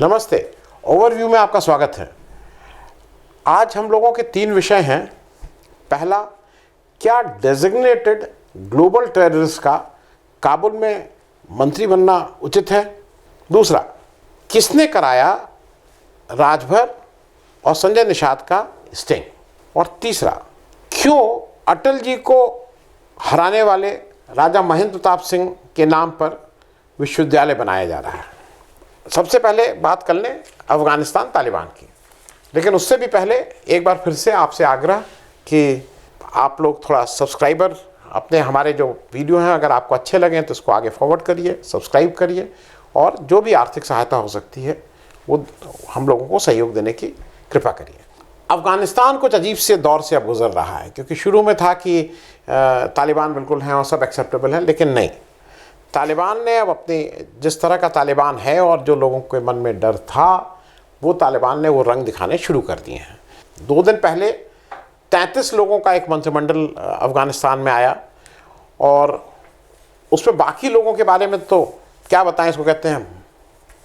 नमस्ते। ओवरव्यू में आपका स्वागत है। आज हम लोगों के 3 विषय हैं। पहला, क्या डेजिग्नेटेड ग्लोबल टेररिस्ट का काबुल में मंत्री बनना उचित है? दूसरा, किसने कराया राजभर और संजय निषाद का स्टिंग? और तीसरा, क्यों अटल जी को हराने वाले राजा महेंद्र प्रताप सिंह के नाम पर विश्वविद्यालय बनाया जा रहा है? सबसे पहले बात कर लें अफ़गानिस्तान तालिबान की, लेकिन उससे भी पहले एक बार फिर से आपसे आग्रह कि आप लोग थोड़ा सब्सक्राइबर अपने हमारे जो वीडियो हैं अगर आपको अच्छे लगें तो इसको आगे फॉरवर्ड करिए, सब्सक्राइब करिए और जो भी आर्थिक सहायता हो सकती है वो हम लोगों को सहयोग देने की कृपा करिए। अफ़गानिस्तान कुछ अजीब से दौर से अब गुजर रहा है, क्योंकि शुरू में था कि तालिबान बिल्कुल हैं और सब एक्सेप्टेबल हैं, लेकिन नहीं, तालिबान ने अब अपनी जिस तरह का तालिबान है और जो लोगों के मन में डर था वो तालिबान ने वो रंग दिखाने शुरू कर दिए हैं। 2 दिन पहले 33 लोगों का एक मंत्रिमंडल अफ़गानिस्तान में आया और उसमें बाकी लोगों के बारे में तो क्या बताएं, इसको कहते हैं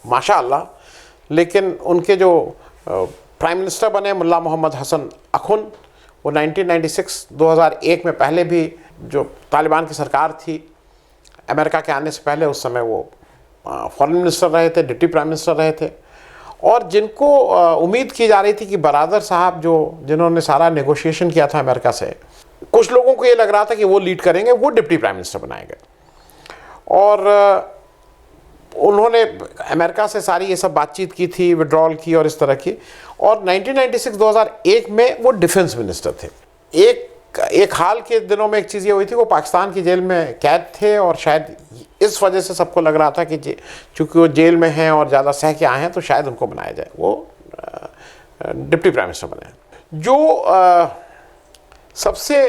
माशाअल्लाह, लेकिन उनके जो प्राइम मिनिस्टर बने मुल्ला मोहम्मद हसन अखुन, वो 2001 में पहले भी जो तालिबान की सरकार थी अमेरिका के आने से पहले, उस समय वो फॉरेन मिनिस्टर रहे थे, डिप्टी प्राइम मिनिस्टर रहे थे, और जिनको उम्मीद की जा रही थी कि बरादर साहब जिन्होंने सारा नेगोशिएशन किया था अमेरिका से, कुछ लोगों को ये लग रहा था कि वो लीड करेंगे, वो डिप्टी प्राइम मिनिस्टर बनाए गए और उन्होंने अमेरिका से सारी ये सब बातचीत की थी, विड्रॉल की और इस तरह की। और 2001 में वो डिफेंस मिनिस्टर थे। एक हाल के दिनों में एक चीज़ ये हुई थी, वो पाकिस्तान की जेल में कैद थे और शायद इस वजह से सबको लग रहा था कि चूँकि वो जेल में हैं और ज़्यादा सह के आए हैं तो शायद उनको बनाया जाए, वो डिप्टी प्राइम मिनिस्टर बने। जो सबसे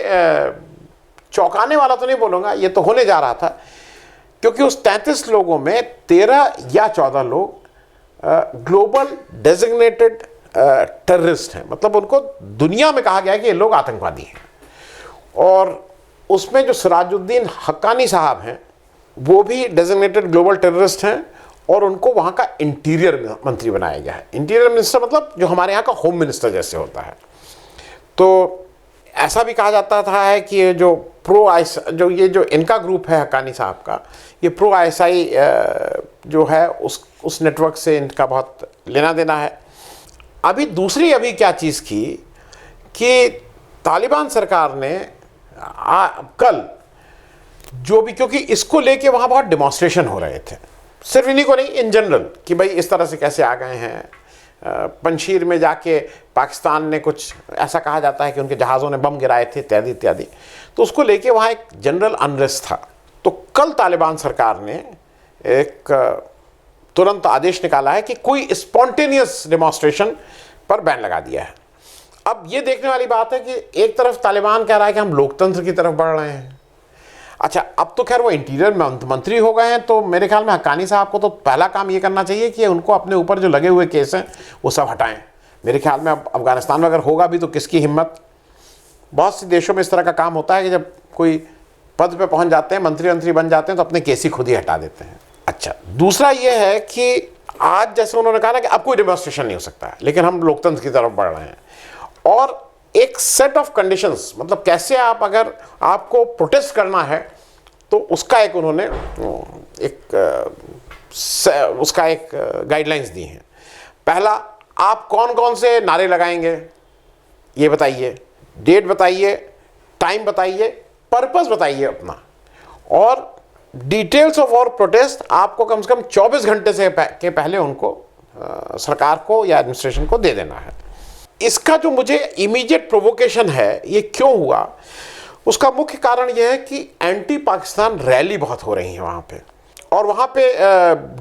चौंकाने वाला तो नहीं बोलूँगा, ये तो होने जा रहा था, क्योंकि उस 33 लोगों में 13 या 14 लोग ग्लोबल डेजिग्नेटेड टेररिस्ट हैं, मतलब उनको दुनिया में कहा गया है कि ये लोग आतंकवादी हैं। और उसमें जो सिराजुद्दीन हक्कानी साहब हैं वो भी डेजिग्नेटेड ग्लोबल टेररिस्ट हैं और उनको वहाँ का इंटीरियर मंत्री बनाया गया है। इंटीरियर मिनिस्टर मतलब जो हमारे यहाँ का होम मिनिस्टर जैसे होता है। तो ऐसा भी कहा जाता था है कि ये जो जो इनका ग्रुप है हक्कानी साहब का, ये प्रो ISI जो है उस नेटवर्क से इनका बहुत लेना देना है। अभी क्या चीज़ की कि तालिबान सरकार ने कल जो भी, क्योंकि इसको लेके वहाँ बहुत डिमॉन्स्ट्रेशन हो रहे थे, सिर्फ इन्हीं को नहीं, इन जनरल, कि भाई इस तरह से कैसे आ गए हैं। पंशीर में जाके पाकिस्तान ने कुछ ऐसा कहा जाता है कि उनके जहाज़ों ने बम गिराए थे इत्यादि इत्यादि, तो उसको लेके वहाँ एक जनरल अनरेस्ट था। तो कल तालिबान सरकार ने एक तुरंत आदेश निकाला है कि कोई स्पॉन्टेनियस डिमॉन्स्ट्रेशन पर बैन लगा दिया है। अब ये देखने वाली बात है कि एक तरफ तालिबान कह रहा है कि हम लोकतंत्र की तरफ बढ़ रहे हैं। अच्छा, अब तो खैर वो इंटीरियर मंत्री हो गए हैं, तो मेरे ख्याल में हक्कानी साहब को तो पहला काम ये करना चाहिए कि उनको अपने ऊपर जो लगे हुए केस हैं वो सब हटाएं। मेरे ख्याल में अब अफ़गानिस्तान में अगर होगा भी तो किसकी हिम्मत। बहुत से देशों में इस तरह का काम होता है कि जब कोई पद पे पहुंच जाते हैं, मंत्री बन जाते हैं, तो अपने केस ही खुद ही हटा देते हैं। अच्छा, दूसरा ये है कि आज जैसे उन्होंने कहा ना कि अब कोई डेमोन्स्ट्रेशन नहीं हो सकता, लेकिन हम लोकतंत्र की तरफ बढ़ रहे हैं, और एक सेट ऑफ कंडीशंस, मतलब कैसे आप, अगर आपको प्रोटेस्ट करना है तो उसका एक उन्होंने उसका एक गाइडलाइंस दी हैं। पहला, आप कौन कौन से नारे लगाएंगे ये बताइए, डेट बताइए, टाइम बताइए, पर्पस बताइए अपना, और डिटेल्स ऑफ और प्रोटेस्ट आपको कम से कम 24 घंटे से के पहले उनको सरकार को या एडमिनिस्ट्रेशन को दे देना है। इसका जो मुझे इमीडिएट प्रोवोकेशन है, ये क्यों हुआ, उसका मुख्य कारण यह है कि एंटी पाकिस्तान रैली बहुत हो रही है वहाँ पे, और वहाँ पे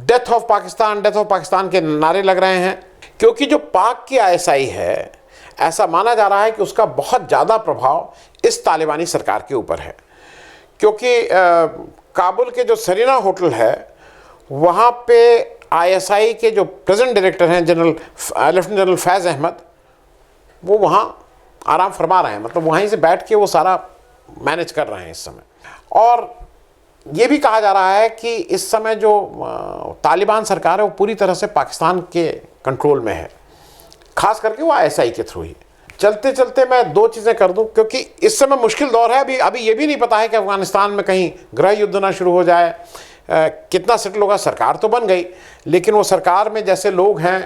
डेथ ऑफ पाकिस्तान के नारे लग रहे हैं, क्योंकि जो पाक की ISI है, ऐसा माना जा रहा है कि उसका बहुत ज़्यादा प्रभाव इस तालिबानी सरकार के ऊपर है। क्योंकि काबुल के जो सरीना होटल है वहाँ पे ISI के जो प्रेजेंट डायरेक्टर हैं लेफ्टिनेंट जनरल फैज़ अहमद, वो वहाँ आराम फरमा रहे हैं, मतलब वहीं से बैठ के वो सारा मैनेज कर रहे हैं इस समय। और ये भी कहा जा रहा है कि इस समय जो तालिबान सरकार है वो पूरी तरह से पाकिस्तान के कंट्रोल में है, खास करके वो आईएसआई के थ्रू ही। चलते चलते मैं दो चीज़ें कर दूं, क्योंकि इस समय मुश्किल दौर है। अभी ये भी नहीं पता है कि अफगानिस्तान में कहीं गृह युद्ध ना शुरू हो जाए, कितना सेटल होगा। सरकार तो बन गई, लेकिन वो सरकार में जैसे लोग हैं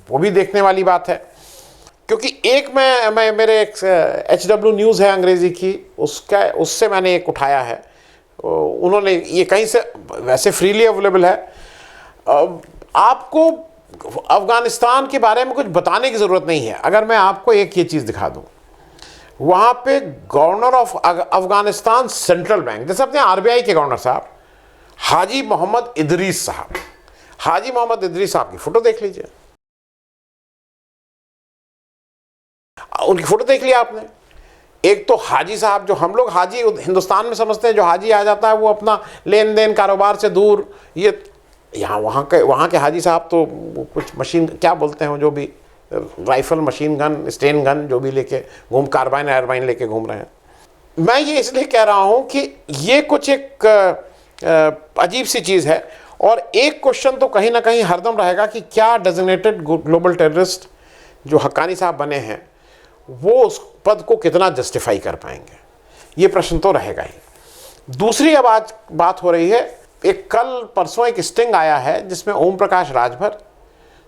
वो भी देखने वाली बात है। क्योंकि एक मैं मेरे एक HW न्यूज़ है अंग्रेज़ी की, उससे मैंने एक उठाया है। उन्होंने ये कहीं से वैसे फ्रीली अवेलेबल है। आपको अफगानिस्तान के बारे में कुछ बताने की ज़रूरत नहीं है। अगर मैं आपको एक ये चीज़ दिखा दूँ, वहाँ पे governor of Afghanistan central bank, जैसे अपने RBI के गवर्नर साहब हाजी मोहम्मद इदरीस साहब, हाजी मोहम्मद इदरीस साहब की फ़ोटो देख लीजिए। उनकी फ़ोटो देख लिया आपने। एक तो हाजी साहब, जो हम लोग हाजी हिंदुस्तान में समझते हैं, जो हाजी आ जाता है वो अपना लेन देन कारोबार से दूर, ये यहाँ वहाँ के हाजी साहब तो कुछ मशीन क्या बोलते हैं, जो भी rifle, machine gun, Sten gun जो भी लेके कार्बाइन एयरबाइन लेके घूम रहे हैं। मैं ये इसलिए कह रहा हूँ कि ये कुछ एक अजीब सी चीज़ है। और एक क्वेश्चन तो कहीं ना कहीं हरदम रहेगा कि क्या डेजिग्नेटेड ग्लोबल टेररिस्ट जो हक्कानी साहब बने हैं वो उस पद को कितना जस्टिफाई कर पाएंगे, ये प्रश्न तो रहेगा ही। दूसरी अब आज बात हो रही है, एक कल परसों एक स्टिंग आया है जिसमें ओम प्रकाश राजभर,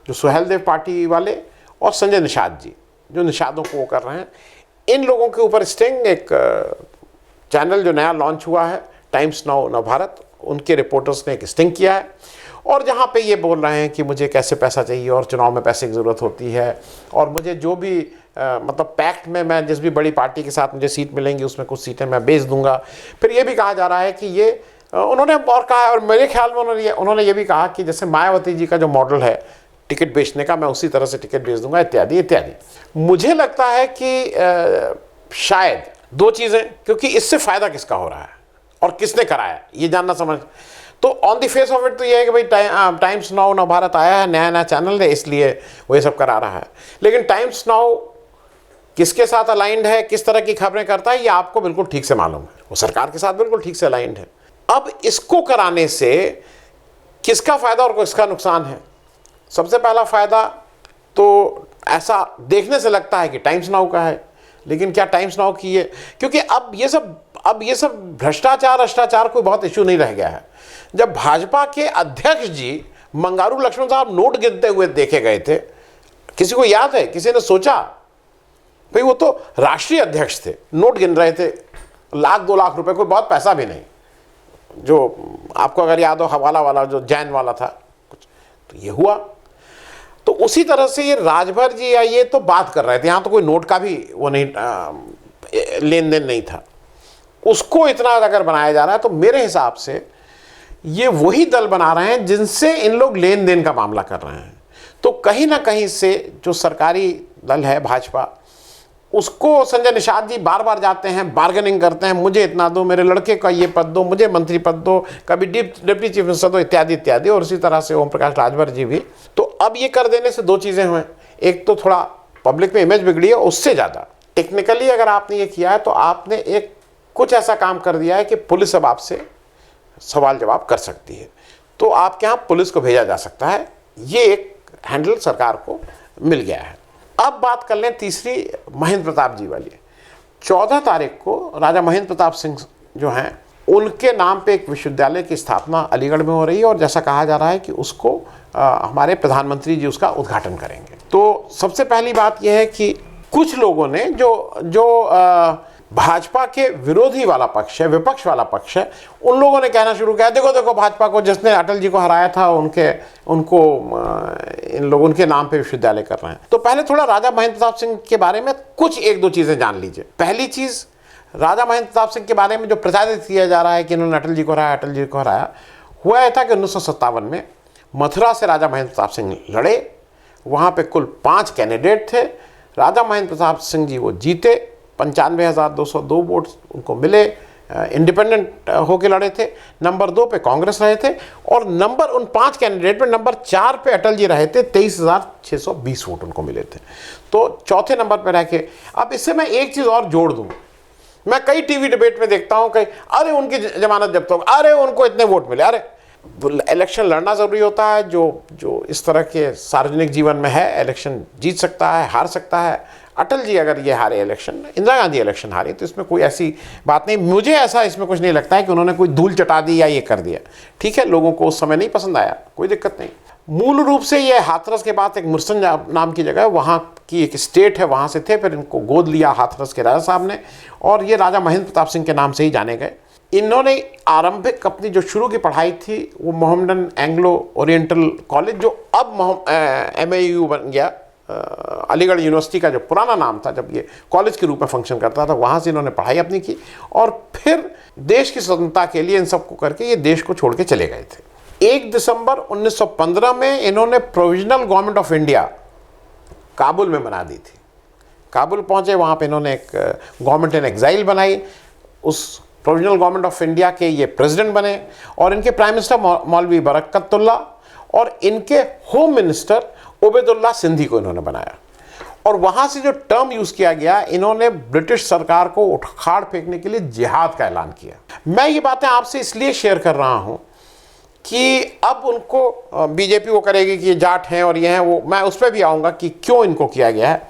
जो सुहेलदेव पार्टी वाले, और संजय निषाद जी, जो निषादों को वो कर रहे हैं, इन लोगों के ऊपर स्टिंग, एक चैनल जो नया लॉन्च हुआ है टाइम्स नाउ नवभारत, उनके रिपोर्टर्स ने एक स्टिंग किया है, और जहाँ पे ये बोल रहे हैं कि मुझे कैसे पैसा चाहिए और चुनाव में पैसे की ज़रूरत होती है, और मुझे जो भी मतलब पैक्ट में मैं जिस भी बड़ी पार्टी के साथ मुझे सीट मिलेंगी उसमें कुछ सीटें मैं बेच दूंगा। फिर ये भी कहा जा रहा है कि ये उन्होंने और कहा है, और मेरे ख्याल में उन्होंने ये भी कहा कि जैसे मायावती जी का जो मॉडल है टिकट बेचने का, मैं उसी तरह से टिकट बेच दूंगा, इत्यादि इत्यादि। मुझे लगता है कि शायद दो चीज़ें, क्योंकि इससे फ़ायदा किसका हो रहा है और किसने कराया ये जानना समझ। तो on the face of it तो ये है कि भाई टाइम्स नाउ नवभारत आया है, नया नया चैनल है, इसलिए वो ये सब करा रहा है। लेकिन टाइम्स नाउ किसके साथ अलाइंड है, किस तरह की खबरें करता है, ये आपको बिल्कुल ठीक से मालूम है। वो सरकार के साथ बिल्कुल ठीक से अलाइंड है। अब इसको कराने से किसका फ़ायदा और किसका नुकसान है? सबसे पहला फ़ायदा तो ऐसा देखने से लगता है कि टाइम्स नाउ का है, लेकिन क्या टाइम्स नाउ की है? क्योंकि अब ये सब भ्रष्टाचार कोई बहुत इशू नहीं रह गया है। जब भाजपा के अध्यक्ष जी मंगारू लक्ष्मण साहब नोट गिनते हुए देखे गए थे, किसी को याद है? किसी ने सोचा? भाई वो तो राष्ट्रीय अध्यक्ष थे, नोट गिन रहे थे, 1-2 लाख रुपए, कोई बहुत पैसा भी नहीं। जो आपको अगर याद हो हवाला वाला जो जैन वाला था कुछ, तो ये हुआ। तो उसी तरह से ये राजभर जी या ये तो बात कर रहे थे, यहाँ तो कोई नोट का भी वो नहीं लेन देन नहीं था। उसको इतना अगर बनाया जा रहा है तो मेरे हिसाब से ये वही दल बना रहे हैं जिनसे इन लोग लेन देन का मामला कर रहे हैं। तो कहीं ना कहीं से जो सरकारी दल है भाजपा, उसको संजय निषाद जी बार बार जाते हैं, बार्गेनिंग करते हैं, मुझे इतना दो, मेरे लड़के का ये पद दो, मुझे मंत्री पद दो, कभी डिप्टी चीफ मिनिस्टर दो, इत्यादि इत्यादि। और इसी तरह से ओम प्रकाश राजभर जी भी। तो अब ये कर देने से दो चीज़ें हुए, एक तो थोड़ा पब्लिक में इमेज बिगड़ी है, उससे ज़्यादा टेक्निकली अगर आपने ये किया है तो आपने एक कुछ ऐसा काम कर दिया है कि पुलिस अब आपसे सवाल जवाब कर सकती है। तो आपके यहाँ पुलिस को भेजा जा सकता है, ये एक हैंडल सरकार को मिल गया है। अब बात कर लें तीसरी, महेंद्र प्रताप जी वाली। 14 तारीख को राजा महेंद्र प्रताप सिंह जो हैं, उनके नाम पे एक विश्वविद्यालय की स्थापना अलीगढ़ में हो रही है, और जैसा कहा जा रहा है कि उसको हमारे प्रधानमंत्री जी उसका उद्घाटन करेंगे। तो सबसे पहली बात यह है कि कुछ लोगों ने जो भाजपा के विरोधी वाला पक्ष है, विपक्ष वाला पक्ष है, उन लोगों ने कहना शुरू किया, देखो देखो भाजपा को, जिसने अटल जी को हराया था, इन लोगों उनके नाम पे विश्वविद्यालय कर रहे हैं। तो पहले थोड़ा राजा महेंद्र प्रताप सिंह के बारे में कुछ 1-2 चीज़ें जान लीजिए। पहली चीज़, राजा महेंद्र प्रताप सिंह के बारे में जो प्रचारित किया जा रहा है कि इन्होंने अटल जी को हराया, अटल जी को हराया, हुआ था कि 1957 में मथुरा से राजा महेंद्र प्रताप सिंह लड़े। वहाँ पे कुल 5 कैंडिडेट थे। राजा महेंद्र प्रताप सिंह जी वो जीते, 95,202 वोट उनको मिले, इंडिपेंडेंट होके लड़े थे। नंबर 2 पे कांग्रेस रहे थे, और उन 5 कैंडिडेट में नंबर 4 पे अटल जी रहे थे, 23,620 वोट उनको मिले थे। तो चौथे नंबर पे रह के, अब इससे मैं एक चीज़ और जोड़ दूँ मैं कई टीवी डिबेट में देखता हूं, कई अरे उनकी जमानत जब्त हो, अरे उनको इतने वोट मिले। अरे इलेक्शन लड़ना जरूरी होता है। जो इस तरह के सार्वजनिक जीवन में है, इलेक्शन जीत सकता है, हार सकता है। अटल जी अगर ये हारे इलेक्शन, इंदिरा गांधी इलेक्शन हारी, तो इसमें कोई ऐसी बात नहीं, मुझे ऐसा इसमें कुछ नहीं लगता है कि उन्होंने कोई धूल चटा दी या ये कर दिया। ठीक है, लोगों को उस समय नहीं पसंद आया, कोई दिक्कत नहीं। मूल रूप से ये हाथरस के बाद एक मुरसन नाम की जगह है, वहाँ की एक स्टेट है, वहाँ से थे, फिर इनको गोद लिया हाथरस के राजा साहब ने, और ये राजा महेंद्र प्रताप सिंह के नाम से ही जाने गए। इन्होंने आरंभिक अपनी जो शुरू की पढ़ाई थी वो मोहम्मदन एंग्लो ओरिएंटल कॉलेज, जो अब MAU बन गया, अलीगढ़ यूनिवर्सिटी का जो पुराना नाम था जब ये कॉलेज के रूप में फंक्शन करता था, वहाँ से इन्होंने पढ़ाई अपनी की, और फिर देश की स्वतंत्रता के लिए इन सबको करके ये देश को छोड़ के चले गए थे। 1 दिसंबर 1915 में इन्होंने provisional government of India Kabul में बना दी थी। काबुल पहुँचे, वहाँ पे इन्होंने एक गवर्नमेंट इन एग्जाइल बनाई, उस प्रोविजनल गवर्नमेंट ऑफ इंडिया के ये प्रेसिडेंट बने, और इनके प्राइम मिनिस्टर मौलवी बरकतुल्ला और इनके होम मिनिस्टर उबैदुल्ला सिंधी को इन्होंने बनाया। और वहाँ से जो टर्म यूज़ किया गया, इन्होंने ब्रिटिश सरकार को उखाड़ फेंकने के लिए जिहाद का ऐलान किया। मैं ये बातें आपसे इसलिए शेयर कर रहा हूँ कि अब उनको बीजेपी वो करेगी कि ये जाट हैं और ये हैं, वो मैं उस पर भी आऊँगा कि क्यों इनको किया गया है।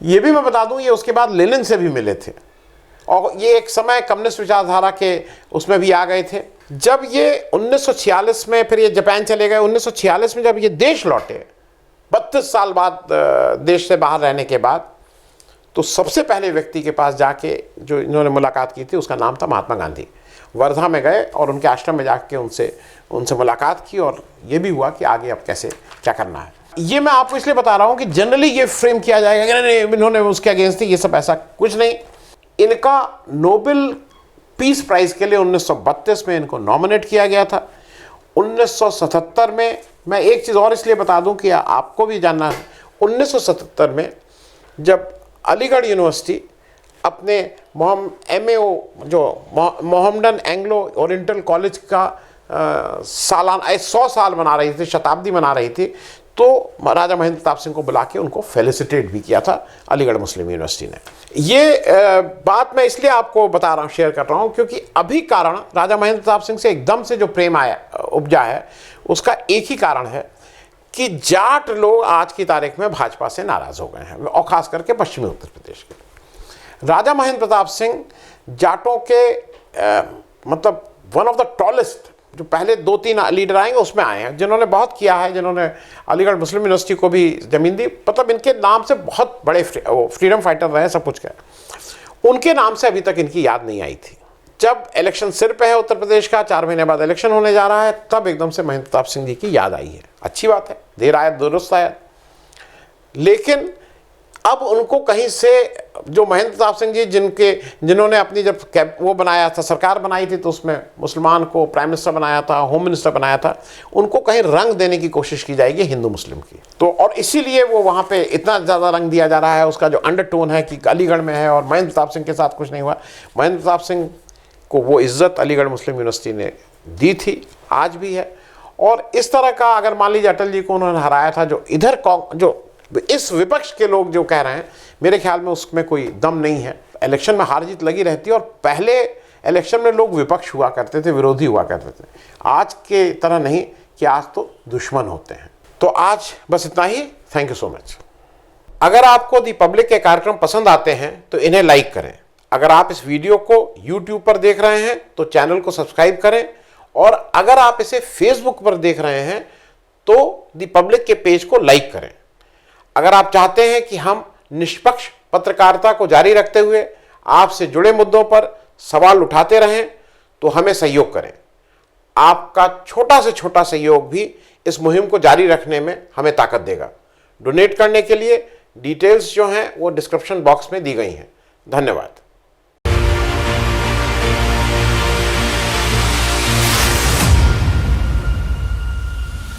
ये भी मैं बता दूँ, ये उसके बाद लेनिन से भी मिले थे, और ये एक समय कम्युनिस्ट विचारधारा के उसमें भी आ गए थे। जब ये 1946 में फिर ये जापान चले गए, 1946 में जब ये देश लौटे, 32 साल बाद देश से बाहर रहने के बाद, तो सबसे पहले व्यक्ति के पास जाके जो इन्होंने मुलाकात की थी उसका नाम था महात्मा गांधी। वर्धा में गए और उनके आश्रम में जाके उनसे मुलाकात की, और ये भी हुआ कि आगे अब कैसे क्या करना है। ये मैं आपको इसलिए बता रहा हूँ कि जनरली ये फ्रेम किया जाएगा कि नहीं इन्होंने उसके अगेंस्ट थी, ये सब ऐसा कुछ नहीं। इनका नोबेल पीस प्राइज़ के लिए 1932 में इनको नॉमिनेट किया गया था। 1977 में, मैं एक चीज़ और इसलिए बता दूं कि आपको भी जानना है, 1977 में जब अलीगढ़ यूनिवर्सिटी अपने MAO जो मोहम्मदन एंग्लो ओरिएंटल कॉलेज का सालाना 100 साल मना रही थी, शताब्दी मना रही थी, तो राजा महेंद्र प्रताप सिंह को बुला के उनको फेलिसिटेट भी किया था अलीगढ़ मुस्लिम यूनिवर्सिटी ने। ये बात मैं इसलिए आपको बता रहा हूँ, शेयर कर रहा हूँ, क्योंकि अभी कारण राजा महेंद्र प्रताप सिंह से एकदम से जो प्रेम उपजा है, उसका एक ही कारण है कि जाट लोग आज की तारीख में भाजपा से नाराज हो गए हैं, और खास करके पश्चिमी उत्तर प्रदेश के। राजा महेंद्र प्रताप सिंह जाटों के मतलब वन ऑफ द टॉलेस्ट, जो पहले 2-3 लीडर आएंगे उसमें आए हैं, जिन्होंने बहुत किया है, जिन्होंने अलीगढ़ मुस्लिम यूनिवर्सिटी को भी ज़मीन दी, मतलब इनके नाम से बहुत बड़े फ्रीडम फाइटर रहे, सब कुछ किया। उनके नाम से अभी तक इनकी याद नहीं आई थी। जब इलेक्शन सिर पे है उत्तर प्रदेश का, 4 महीने बाद इलेक्शन होने जा रहा है, तब एकदम से महेंद्र प्रताप सिंह जी की याद आई है। अच्छी बात है, देर आयत दुरुस्त आयत। लेकिन अब उनको कहीं से, जो महेंद्र प्रताप सिंह जी जिन्होंने अपनी जब वो बनाया था, सरकार बनाई थी, तो उसमें मुसलमान को प्राइम मिनिस्टर बनाया था, होम मिनिस्टर बनाया था, उनको कहीं रंग देने की कोशिश की जाएगी हिंदू मुस्लिम की। तो और इसीलिए वो वहाँ पे इतना ज़्यादा रंग दिया जा रहा है, उसका जो अंडरटोन है कि अलीगढ़ में है और महेंद्र प्रताप सिंह के साथ कुछ नहीं हुआ। महेंद्र प्रताप सिंह को वो इज्जत अलीगढ़ मुस्लिम यूनिवर्सिटी ने दी थी, आज भी है। और इस तरह का अगर मान लीजिए अटल जी को उन्होंने हराया था, जो इधर जो इस विपक्ष के लोग जो कह रहे हैं, मेरे ख्याल में उसमें कोई दम नहीं है। इलेक्शन में हार जीत लगी रहती है, और पहले इलेक्शन में लोग विपक्ष हुआ करते थे, विरोधी हुआ करते थे, आज के तरह नहीं कि आज तो दुश्मन होते हैं। तो आज बस इतना ही। Thank you so much. अगर आपको दी पब्लिक के कार्यक्रम पसंद आते हैं तो इन्हें लाइक करें। अगर आप इस वीडियो को YouTube पर देख रहे हैं तो चैनल को सब्सक्राइब करें, और अगर आप इसे Facebook पर देख रहे हैं तो दी पब्लिक के पेज को लाइक करें। अगर आप चाहते हैं कि हम निष्पक्ष पत्रकारिता को जारी रखते हुए आपसे जुड़े मुद्दों पर सवाल उठाते रहें, तो हमें सहयोग करें। आपका छोटा से छोटा सहयोग भी इस मुहिम को जारी रखने में हमें ताकत देगा। डोनेट करने के लिए डिटेल्स जो हैं वो डिस्क्रिप्शन बॉक्स में दी गई हैं। धन्यवाद।